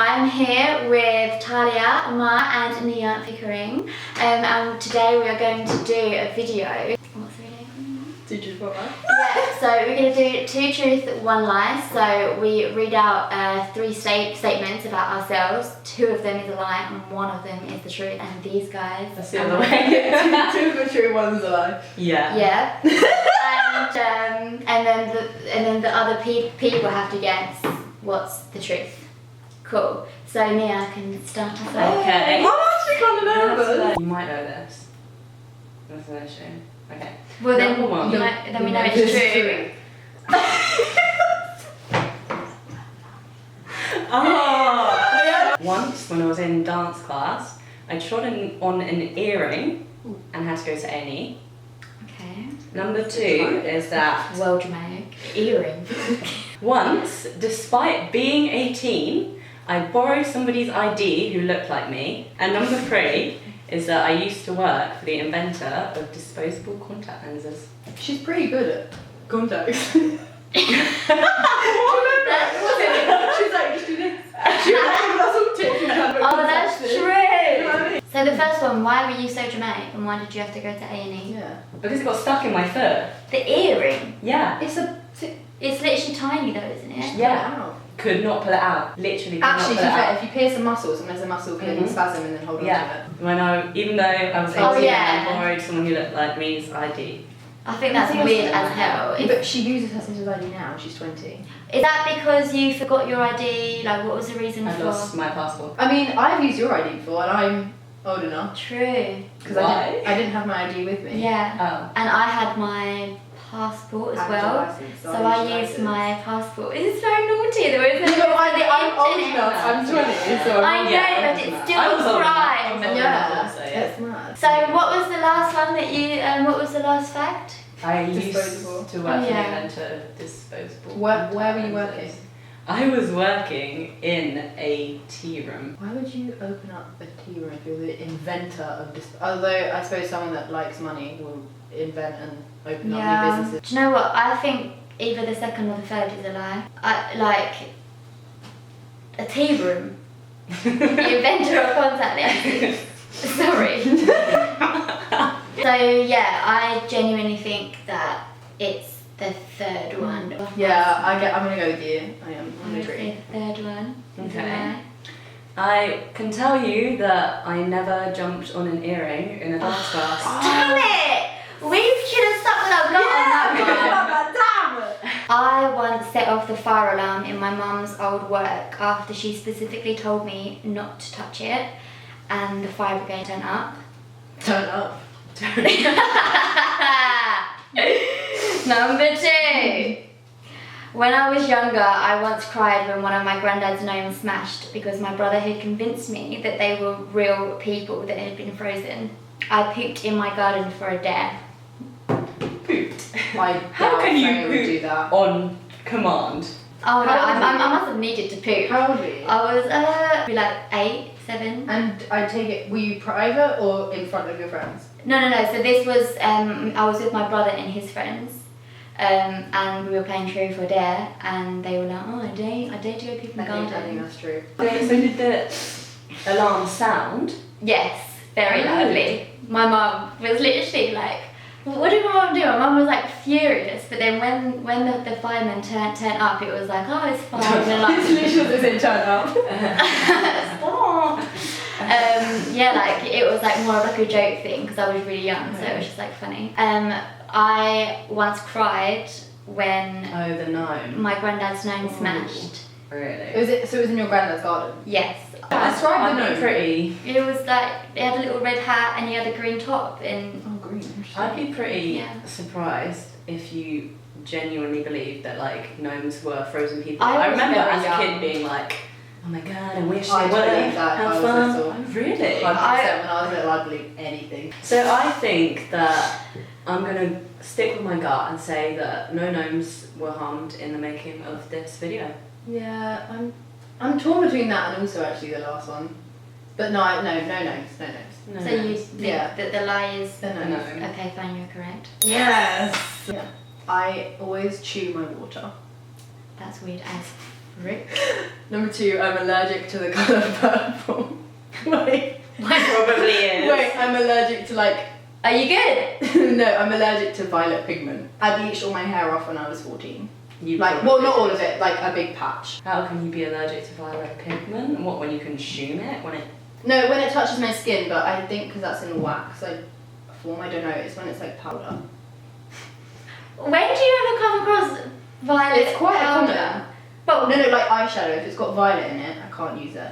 I'm here with Talia, Ma and Nia Pickering, and today we are going to do a video. What's the video? 2 truths, 1 lie? Yeah, so we're going to do 2 truths, 1 lie. So we read out 3 statements about ourselves. 2 of them is a lie and 1 of them is the truth. And these guys... That's the other way. 2 of the true, 1's a lie. Yeah. Yeah. and then the other people have to guess what's the truth. Cool. So Nia can start us off. Okay. I'm actually kind of nervous. You might know this. That's an issue. Okay. Well then, we know it's true. Oh. Once when I was in dance class, I trod on an earring and had to go to A&E. Okay. Number 2 is that... Well dramatic. Earring. Once, despite being 18, I borrowed somebody's ID who looked like me. And number 3 is that I used to work for the inventor of disposable contact lenses. She's pretty good at contacts. She's like, just do this. Oh, that's true. So the first one, why were you so dramatic and why did you have to go to A&E? Yeah. Because it got stuck in my foot. The earring? Yeah. It's literally tiny though, isn't it? Yeah. Could not pull it out. Literally could Actually, not pull it out. if you pierce a muscle, sometimes the muscle can spasm and then hold on to it. Even though I was 18, I borrowed someone who looked like me's ID. I think that's weird as hell. But she uses her sister's ID now, she's 20. Is that because you forgot your ID? Like, what was the reason I for? lost my passport. I mean, I've used your ID before and I'm old enough. True. Because I didn't have my ID with me. Yeah. Oh. And I had my passport as well. So I used my passport. It's very naughty though, isn't it? I'm old enough, I'm 20, so... I know, but it's still a crime. That's mad. So what was the last one that you, what was the last fact? I used Disposable. to work for the inventor of disposable. Where were you working? I was working in a tea room. Why would you open up a tea room if you're the inventor of although I suppose someone that likes money will invent and open up new businesses. Do you know what? I think either the second or the third is a lie. Like a tea room. The inventor of contact lenses. Sorry. So yeah, I genuinely think that it's the third one. Yeah, I'm gonna go with you. I'm gonna agree. The third one. Okay. I can tell you that I never jumped on an earring in a dance class. Damn it! We should have stuck with our gut on that one. Damn! I once set off the fire alarm in my mum's old work after she specifically told me not to touch it, and the fire brigade turned up. Turn up. Number 2. When I was younger, I once cried when one of my granddad's gnomes smashed because my brother had convinced me that they were real people that had been frozen. I pooped in my garden for a dare. Pooped? How can you Frey would poop do that? on command? Oh no, I must have needed to poop. How old were you? I was be like 8, 7. And I take it, were you private or in front of your friends? No. So this was, I was with my brother and his friends. And we were playing Truth or Dare, and they were like, oh, I dare to go poop in the garden. I think that's true. So did the alarm sound? Yes, very loudly. My mum was literally like, what did my mum do? My mum was like furious, but then when the firemen turned up, it was like, oh, it's fine. And like, It's literally as it turned up. stop. Yeah, like it was like more of like a joke thing because I was really young, so it was just like funny. I once cried when the gnome. my granddad's gnome smashed. Really? So it was in your granddad's garden? Yes. Describe the gnome. Pretty. It was like, it had a little red hat and he had a green top and... Oh, green. I'd be pretty surprised if you genuinely believed that like gnomes were frozen people. I remember as a kid being like, oh my god, I wish I would believe that. Have fun. Oh, really? 100% when I was little, I'd believe anything. So I think that I'm gonna stick with my gut and say that no gnomes were harmed in the making of this video. Yeah, I'm torn between that and also actually the last one. But no gnomes. So you think that the lie is... The gnome. Okay, fine, you're correct. Yes! Yeah. I always chew my water. That's weird as Right. Number 2, I'm allergic to the colour purple. Wait. Probably is. Wait, I'm allergic to like... Are you good? No, I'm allergic to violet pigment. I bleached all my hair off when I was 14. You Like, probably well, not all is. of it, like a big patch. How can you be allergic to violet pigment? What, when you consume it? When it... No, when it touches my skin, but I think because that's in wax, I don't know, it's when it's like powder. When do you ever come across violet It's quite powder? common. But No, like eyeshadow, if it's got violet in it, I can't use it.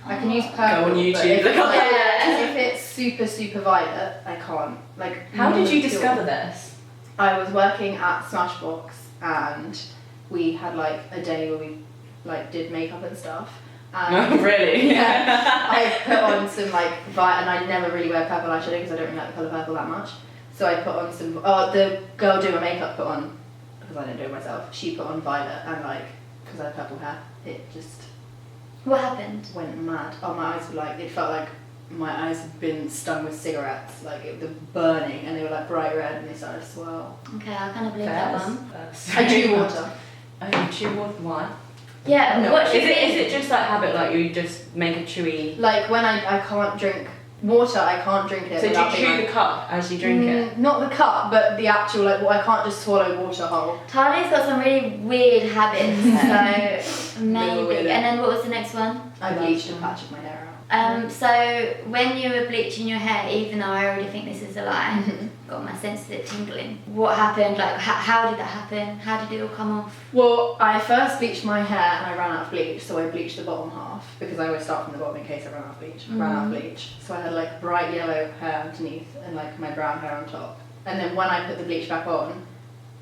I can use purple. Go on YouTube, but if, look up if it's super, super violet, I can't. Like, How did you molecule. discover this? I was working at Smashbox and we had like a day where we like did makeup and stuff. And Oh, really? yeah, I put on some like and I never really wear purple eyeshadow because I don't really like the colour purple that much. So I put on some, the girl doing my makeup put on, because I didn't do it myself, she put on violet and like, because I had purple hair, it just what happened? went mad. Oh, my eyes were like, it felt like my eyes had been stung with cigarettes, like they were burning and they were like bright red and they started to swell. Okay, I kind of believe that one. I chew water. Oh, you chew water? Why? Yeah, No, what Is should it just like habit, like you just make a chewy... Like when I can't drink water, I can't drink it. So do you without being chew like, the cup as you drink it? Not the cup, but the actual, like, well, I can't just swallow water whole. Talia's got some really weird habits, so Little maybe. weirdo. And then what was the next one? I bleached a patch of my hair out. So when you were bleaching your hair, even though I already think this is a lie, got my sensitive tingling. What happened? Like, how did that happen? How did it all come off? Well, I first bleached my hair and I ran out of bleach, so I bleached the bottom half because I always start from the bottom in case I run out of bleach. Ran out of bleach, so I had like bright yellow hair underneath and like my brown hair on top. And then when I put the bleach back on,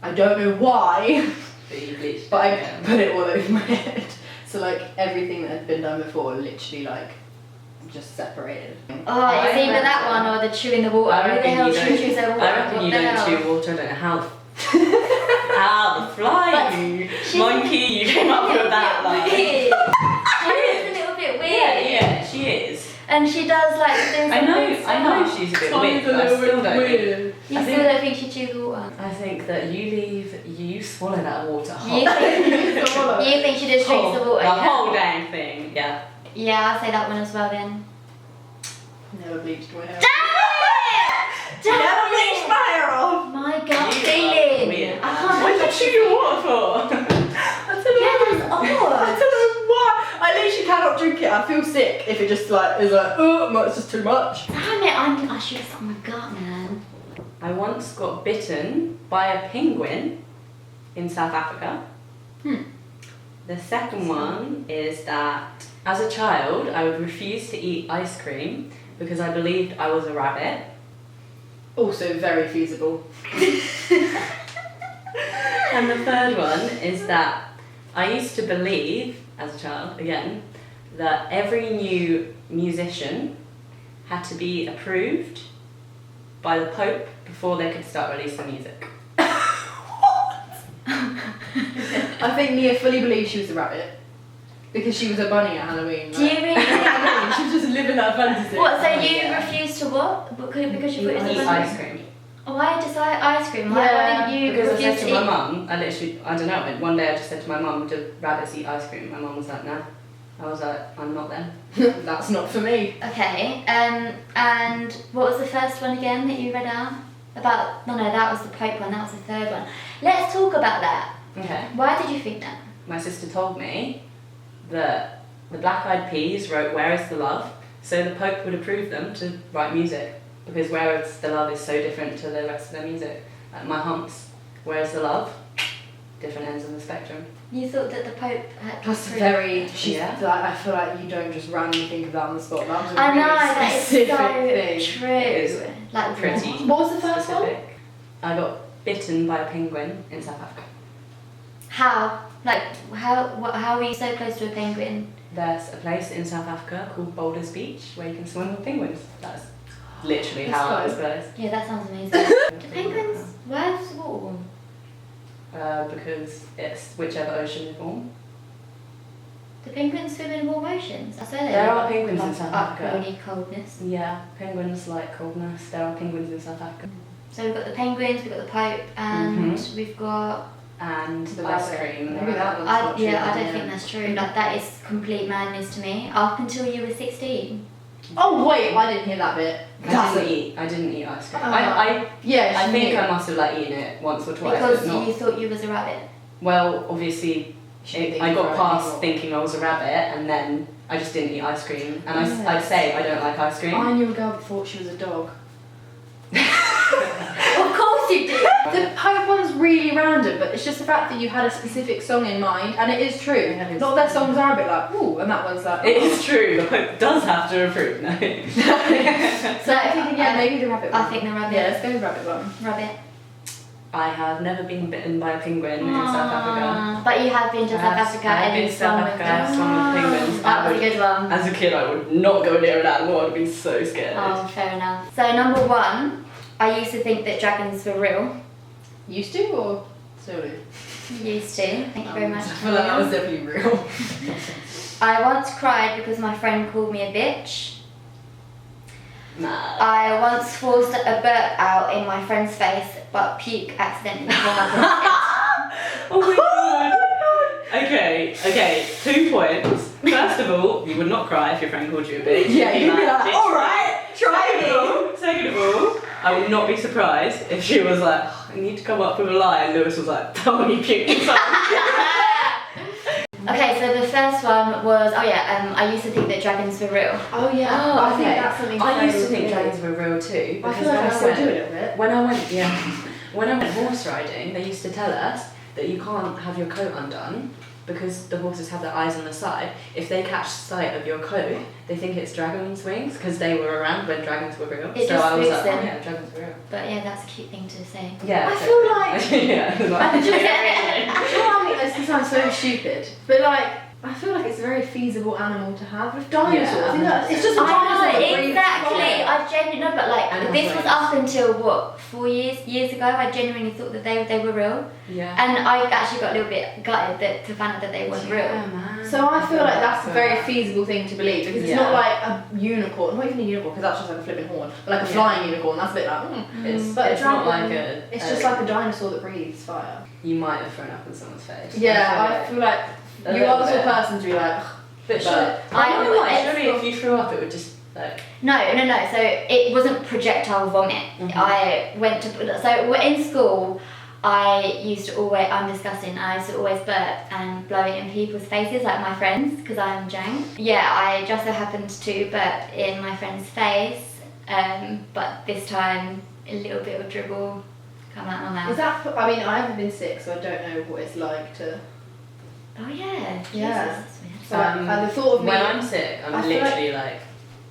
I don't know why, But you bleached but I it again. put it all over my head. So like everything that had been done before, literally like just separated. Oh, it's either that one or the chewing the water. I Who the reckon hell you don't- chews their water? I reckon What you the don't hell? chew water, I don't know how the fly, you she's- monkey, you came up with that like. Weird. Talia's a little bit weird. Yeah, she is. And she does like do I some know weird stuff. she's a bit weird, but I still don't think. You I still think- don't think she chews water? I think that you swallow that water You whole. think she just drinks the water? The Yeah? whole dang thing, yeah. Yeah, I'll say that one as well then. Never bleached my hair. Damn bleached my hair off. My gut You are feeling. weird. I can't What did you chew your water for? I don't know. Yeah, that's I odd. don't know why. I literally cannot drink it. I feel sick if it just like is like, oh, it's just too much. Damn it, I should have stuck my gut, man. I once got bitten by a penguin in South Africa. The second one is that as a child, I would refuse to eat ice cream because I believed I was a rabbit. Also very feasible. And the third one is that I used to believe, as a child, again, that every new musician had to be approved by the Pope before they could start releasing music. I think Nia fully believed she was a rabbit because she was a bunny at Halloween. Do you really? She was just living that fantasy. What, so you Yeah. refuse to what? Because you put it in Eat the ice cream. Why just ice cream? Why Yeah, didn't you Because I refuse said to to my eat? mum, I don't know, one day I just said to my mum, do rabbits eat ice cream? My mum was like, no. I was like, I'm not them. That's not for me. Okay, and what was the first one again that you read out? About, no, that was the Pope one, that was the third one. Let's talk about that. Okay. Why did you think that? My sister told me that the Black Eyed Peas wrote Where is the Love, so the Pope would approve them to write music. Because Where is the Love is so different to the rest of their music. Like My Humps, Where is the Love? Different ends of the spectrum. You thought that the Pope had to That's approve? very. She's Yeah. like, I feel like you don't just randomly think of that on the spot. That was a I know, really that is specific so thing. true. It is Like pretty What was the first one? specific. I got bitten by a penguin in South Africa. How? Like, how were you so close to a penguin? There's a place in South Africa called Boulders Beach where you can swim with penguins. That's literally That's how I fun. was close. Yeah, that sounds amazing. Do penguins, where's the water warm? Because it's whichever ocean you're born. Do penguins swim in warm oceans? I swear they There do. are penguins in Like, South up Africa. really coldness. Yeah, penguins like coldness. There are penguins in South Africa. So we've got the penguins, we've got the Pope, and we've got and The ice rabbit. cream. Maybe that one's not true. I don't think that's true. Like, that is complete madness to me. Up until you were 16. Oh wait, I didn't hear that bit. I didn't eat ice cream. I think I must have like eaten it once or twice. Because but not, you thought you was a rabbit. well, obviously, I got past thinking I was a rabbit, and then I just didn't eat ice cream. And I'd say I don't like ice cream. I knew a girl that thought she was a dog. Of course you did. The Pope one's really random, but it's just the fact that you had a specific song in mind, and it is true. Yeah, it is. Not their songs are a bit like, ooh, and that one's like, It is true, the Pope does have to approve. No. So I'm thinking, yeah, maybe the rabbit one. I think the rabbit. Yeah, let's go with rabbit one. Rabbit. I have never been bitten by a penguin in South Africa. But you have been to South Africa I've and been you to South swum with Africa, I've them. swum with penguins. That was a good one. As a kid, I would not go near an animal, I'd be so scared. Oh, fair enough. So number 1, I used to think that dragons were real. Used to or slowly? Used to. Thank you very much. I feel like that was definitely real. I once cried because my friend called me a bitch. Nah. I once forced a burp out in my friend's face, but puke accidentally came up instead. Oh my god. Okay, 2 points. First of all, you would not cry if your friend called you a bitch. Yeah, you'd be like, Bitch. alright, try me. Second of all, I would not be surprised if she was like, I need to come up with a lie, and Lewis was like, tell me you puked inside. Okay, so the first one was, I used to think that dragons were real. Oh yeah, I think that's something I used to very think real. dragons were real too. I Because feel like I still do a little bit. when I went horse riding, they used to tell us that you can't have your coat undone because the horses have their eyes on the side. If they catch sight of your coat, they think it's dragon's wings because they were around when dragons were real. It so just I was spooks like, them. oh yeah, dragons were real. But yeah, that's a cute thing to say. Yeah. I feel like yeah. I just this sounds so stupid, but like I feel like it's a very feasible animal to have with dinosaurs. Yeah. I think that it's just a I dinosaur. that know, breathes exactly. fire. I genuinely know, but like And this was wings. up until what, 4 years ago. I genuinely thought that they were real, Yeah. and I actually got a little bit gutted to find out that they weren't real. man. So I feel like that's a very feasible thing to believe because it's Yeah. not like a unicorn, not even a unicorn because that's just like a flipping horn, but like a Yeah. flying unicorn. That's a bit like, It's, But a it's not dragon, like a. It's just like a dinosaur that breathes fire. You might have thrown up in someone's face. Yeah, I feel like A you little are the sort of bit. person to be like, ugh. But I surely, always surely if you threw up, it would just like. No. So it wasn't projectile vomit. Mhm. I went to so in school. I used to always, I'm disgusting, I used to always burp and blow it in people's faces, like my friends, because I'm jank. Yeah, I just so happened to burp in my friend's face, but this time a little bit of dribble come out my mouth. Is that? I mean, I haven't been sick, so I don't know what it's like to. Oh yeah, Yeah. Jesus, that's weird. So like, the thought of me. When I'm sick, I'm I feel literally like.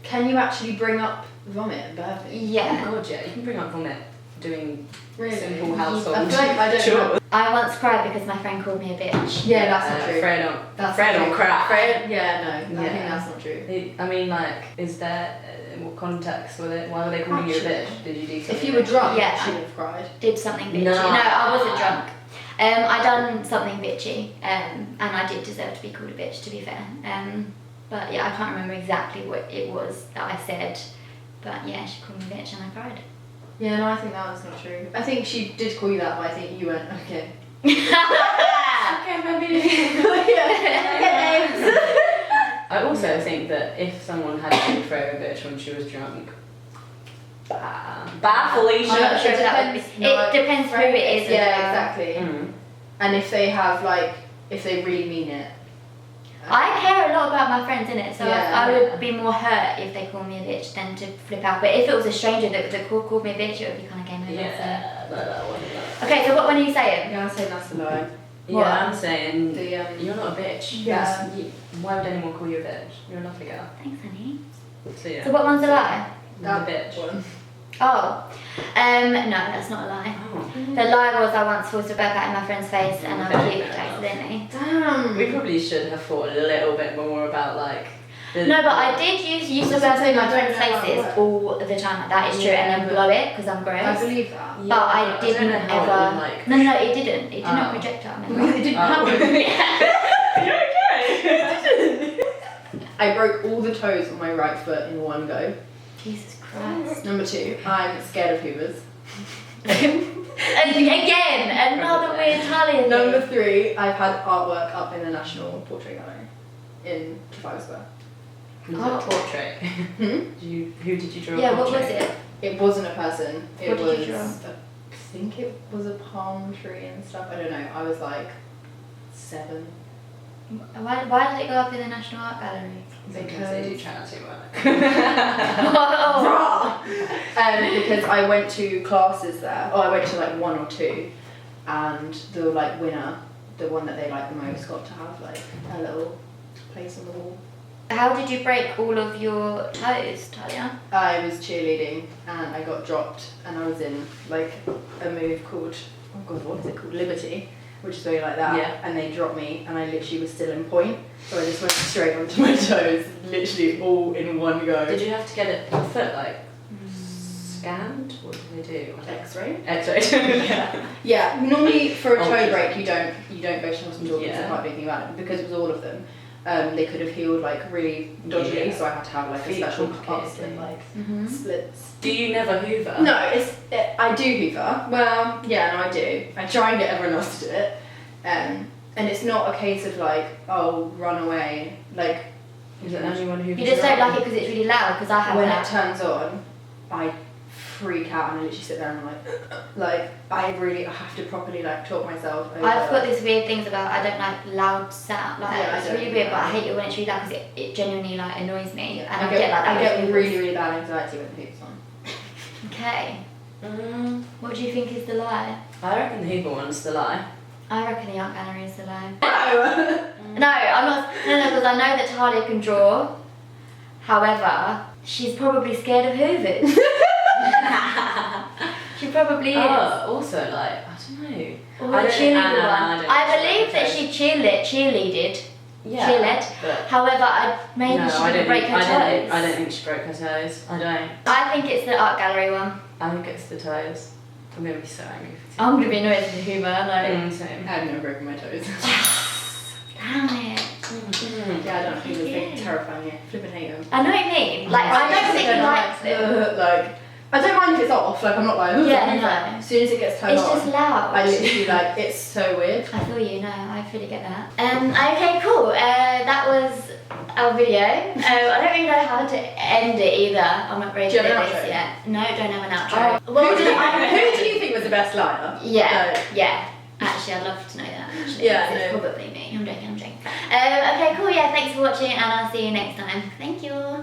Can you actually bring up vomit and burping? Yeah. Oh god, yeah, you can bring up vomit doing Really? simple household. I feel like I don't know. I once cried because my friend called me a bitch. Yeah, that's not true. Freya don't. That's Freya not don't true. cry. Freya, yeah, no, I think Yeah. that's not true. I mean, like, is there in what context were they? Why were they calling you a Actually, bitch? Did you do something? If you were drunk, Yeah. you should have cried. Did something bitchy. No. No, I wasn't drunk. I done something bitchy, and I did deserve to be called a bitch, to be fair. But yeah, I can't remember exactly what it was that I said. But yeah, she called me a bitch and I cried. Yeah, no, I think that was not true. I think she did call you that, but I think you went, okay. Okay, maybe. Yeah. I also think that if someone had called Freya a bitch when she was drunk, bad Felicia. I'm not sure It if that would depends- be. no, It depends who it is. as Yeah, well. exactly. Mm. And if they have, like, if they really mean it. I care a lot about my friends, innit? So Yeah. I would be more hurt if they call me a bitch than to flip out. But if it was a stranger that called me a bitch, it would be kind of game over. Yeah, no, that one. So. Okay, so what one are you saying? Yeah, I'm saying that's a lie. What? Yeah, I'm saying The, you're not a bitch. Yeah. Why would anyone call you a bitch? You're a lovely girl. Thanks, honey. So yeah. So what one's a lie? that the bitch. one. Oh, no, that's not a lie. Oh. The lie was I once forced a burp out in my friend's face and I Okay. puked accidentally. Damn. We probably should have thought a little bit more about like. The, No, but I did use the That's what I'm burp in saying, my I don't friends' know how it faces works. all the time. That is true, Yeah, and then but- blow it because I'm I gross. believe that. Yeah, But I don't didn't know how it ever. would, like. No, it didn't. It did not Oh. projectile. Because Remember? it didn't Oh. happen. You're okay. I broke all the toes on my right foot in one go. Jesus Christ. Number 2, I'm scared of hoovers. And again, another weird Talia thing. Number 3, I've had artwork up in the National Portrait Gallery in Trafalgar Square. Was it a portrait? Who did you draw? Yeah, a what was portrait? it? It wasn't a person. It What did was. you draw? I think it was a palm tree and stuff. I don't know. I was like 7. Why did it go up in the National Art Gallery? Because they do charity work. Oh. Because I went to classes there. Oh, I went to like 1 or 2, and the like winner, the one that they liked the most, got to have like a little place on the wall. How did you break all of your toes, Talia? I was cheerleading and I got dropped, and I was in like a move called, oh god, what is it called? Liberty, which is really like that. Yeah. And they dropped me, and I literally was still in point, so I just went straight onto my toes, literally all in one go. Did you have to get your foot like scanned? What did they do? X-ray? X-ray. Yeah. Yeah, normally for a toe Ultrasound. break you don't go to hospital because I can't do anything about it. Because it was all of them, they could have healed like really dodgily, Yeah. so I had to have like a Feet special complicated cast and like Mm-hmm. splits. Do you never hoover? No, I do hoover. Well, yeah, no, I do. I try and get everyone else to do it, and it's not a case of like, oh, run away. Like, Is it anyone who? You just don't like it because it's really loud, because I have when that. it turns on, I freak out and I literally sit there and I'm like I have to properly like talk myself over. I've got these weird things about I don't like loud sound. Like Yeah, I it's don't really weird, but I either. hate it when it's really loud because it genuinely like annoys me. Yeah, And I get like that. I get with really people. really bad anxiety when the hoops on. Okay. What do you think is the lie? I reckon the hoover one's the lie. I reckon the art gallery is the lie. No. No, I'm not. No, because I know that Talia can draw. However, she's probably scared of hoovers. She probably is. Oh, also like I don't know. Or I the don't think- cheerleader no, one. I don't I think believe so. that she cheerleaded. Yeah. Cheerled. But However, maybe no, she I didn't don't break think, her toes. I don't think she broke her toes. I don't. I think it's the art gallery one. I think it's the toes. I'm gonna be so angry for I'm gonna be annoyed with the humour. Like, Same. I've never broken my toes. damn it. Yeah, I don't think Yeah. it's terrifying. Yeah, flipping hate them. I know what you mean. Like, I don't think he likes it. Like, I don't mind if it's off. Like, I'm not like, Yeah, no. no. As soon as it gets turned It's on, just loud. I literally like it's so weird. I feel you, no, I fully get that. Okay, cool. That was our video. I don't really know how to end it either. I'm not very Do you good have at an this outro? yet. No, don't have an outro. Who Well, do you think was the best liar? yeah, No. yeah. Actually, I'd love to know that. Actually, Yeah, it's no. probably me. I'm joking. Okay, cool. Yeah, thanks for watching, and I'll see you next time. Thank you.